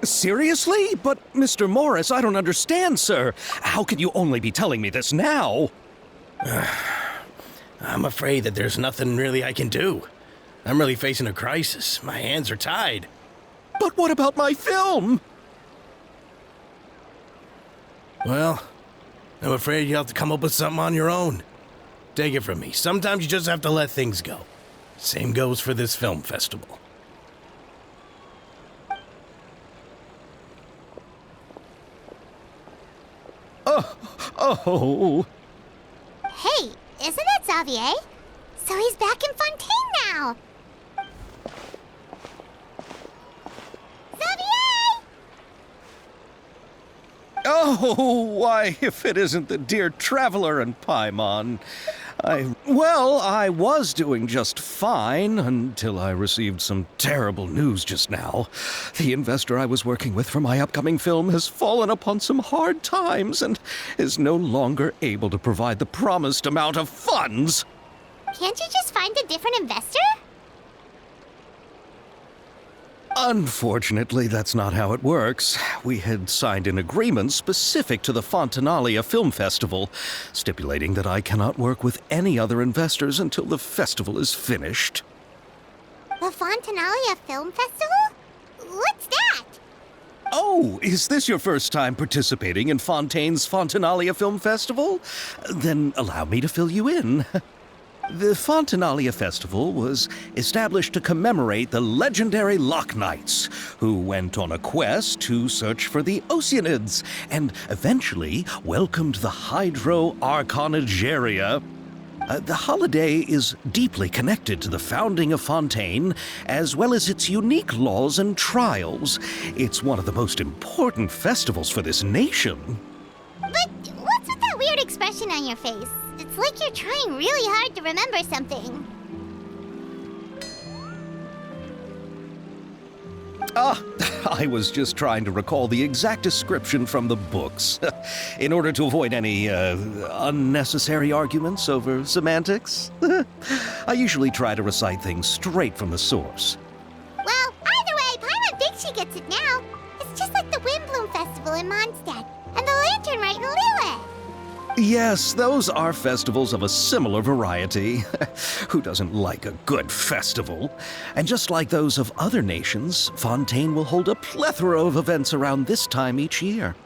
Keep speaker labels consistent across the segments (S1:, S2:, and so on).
S1: Seriously? But, Mr. Morris, I don't understand, sir. How can you only be telling me this now?
S2: I'm afraid that there's nothing really I can do. I'm really facing a crisis. My hands are tied.
S1: But what about my film?
S2: Well, I'm afraid you'll have to come up with something on your own. Take it from me. Sometimes you just have to let things go. Same goes for this film festival.
S1: Oh.
S3: Hey, isn't that Xavier? So he's back in Fontaine now! Xavier!
S1: Oh, why, if it isn't the dear Traveler and Paimon. I was doing just fine until I received some terrible news just now. The investor I was working with for my upcoming film has fallen upon some hard times and is no longer able to provide the promised amount of funds.
S3: Can't you just find a different investor?
S1: Unfortunately, that's not how it works. We had signed an agreement specific to the Fontanalia Film Festival, stipulating that I cannot work with any other investors until the festival is finished.
S3: The Fontanalia Film Festival? What's that?
S1: Oh, is this your first time participating in Fontaine's Fontanalia Film Festival? Then allow me to fill you in. The Fontanalia Festival was established to commemorate the legendary Loch Knights, who went on a quest to search for the Oceanids and eventually welcomed the Hydro Arconageria. The holiday is deeply connected to the founding of Fontaine, as well as its unique laws and trials. It's one of the most important festivals for this nation.
S3: But what's with that weird expression on your face? It's like you're trying really hard to remember something.
S1: I was just trying to recall the exact description from the books, in order to avoid any unnecessary arguments over semantics. I usually try to recite things straight from the source.
S3: Well, either way, Paimon thinks she gets it now. It's just like the Windbloom Festival in Mondstadt, and the Lantern Rite in Lilith.
S1: Yes, those are festivals of a similar variety. Who doesn't like a good festival? And just like those of other nations, Fontaine will hold a plethora of events around this time each year.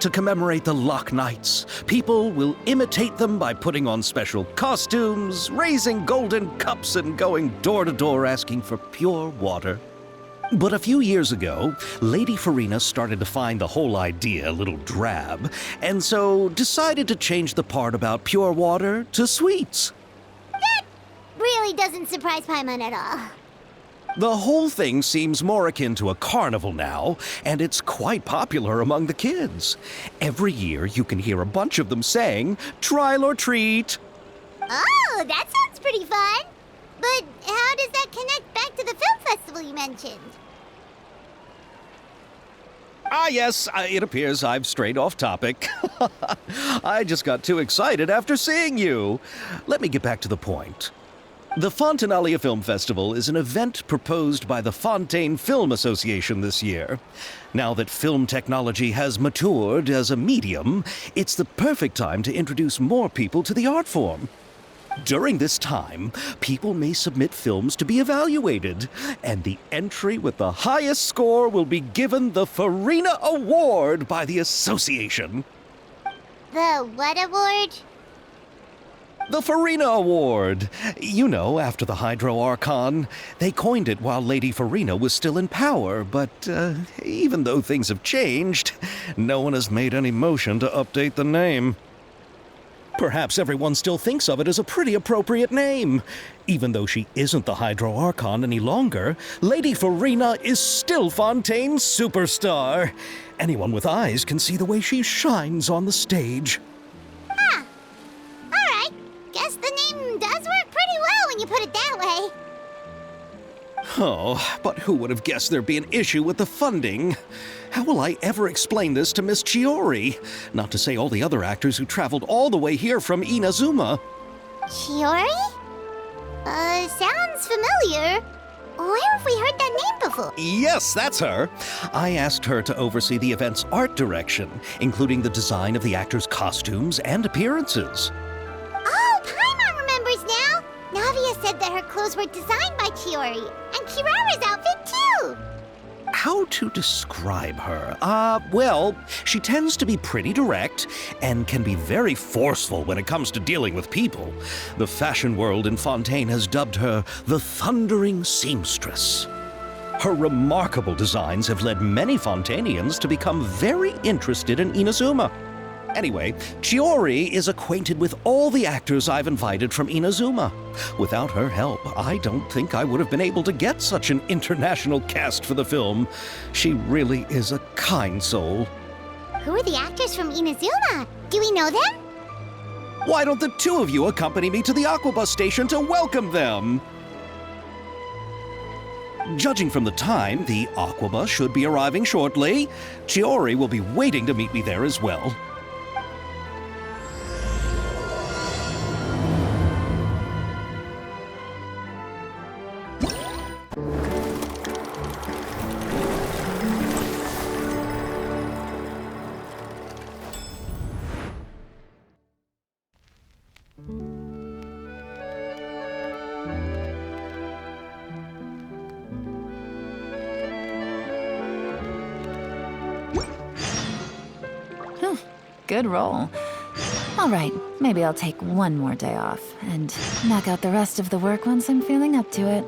S1: To commemorate the Loch Knights, people will imitate them by putting on special costumes, raising golden cups, and going door to door asking for pure water. But a few years ago, Lady Farina started to find the whole idea a little drab, and so decided to change the part about pure water to sweets.
S3: That really doesn't surprise Paimon at all.
S1: The whole thing seems more akin to a carnival now, and it's quite popular among the kids. Every year you can hear a bunch of them saying, "Trial or treat."
S3: Oh, that sounds pretty fun. But how does that connect back to the film festival you mentioned?
S1: Yes, it appears I've strayed off topic. I just got too excited after seeing you. Let me get back to the point. The Fontanalia Film Festival is an event proposed by the Fontaine Film Association this year. Now that film technology has matured as a medium, it's the perfect time to introduce more people to the art form. During this time, people may submit films to be evaluated, and the entry with the highest score will be given the Farina Award by the association.
S3: The what award?
S1: The Farina Award. You know, after the Hydro Archon. They coined it while Lady Farina was still in power, but even though things have changed, no one has made any motion to update the name. Perhaps everyone still thinks of it as a pretty appropriate name. Even though she isn't the Hydro Archon any longer, Lady Farina is still Fontaine's superstar. Anyone with eyes can see the way she shines on the stage.
S3: put it that way.
S1: Oh, but who would have guessed there'd be an issue with the funding? How will I ever explain this to Miss Chiori? Not to say all the other actors who traveled all the way here from Inazuma.
S3: Chiori? Sounds familiar. Where have we heard that name before?
S1: Yes, that's her. I asked her to oversee the event's art direction, including the design of the actors' costumes and appearances.
S3: Oh, Paimon remembers now. Navia said that her clothes were designed by Chiori, and Kirara's outfit too.
S1: How to describe her? Well, she tends to be pretty direct and can be very forceful when it comes to dealing with people. The fashion world in Fontaine has dubbed her the Thundering Seamstress. Her remarkable designs have led many Fontainians to become very interested in Inazuma. Anyway, Chiori is acquainted with all the actors I've invited from Inazuma. Without her help, I don't think I would have been able to get such an international cast for the film. She really is a kind soul.
S3: Who are the actors from Inazuma? Do we know them?
S1: Why don't the two of you accompany me to the Aquabus station to welcome them? Judging from the time, the Aquabus should be arriving shortly. Chiori will be waiting to meet me there as well.
S4: Good roll. All right, maybe I'll take one more day off and knock out the rest of the work once I'm feeling up to it.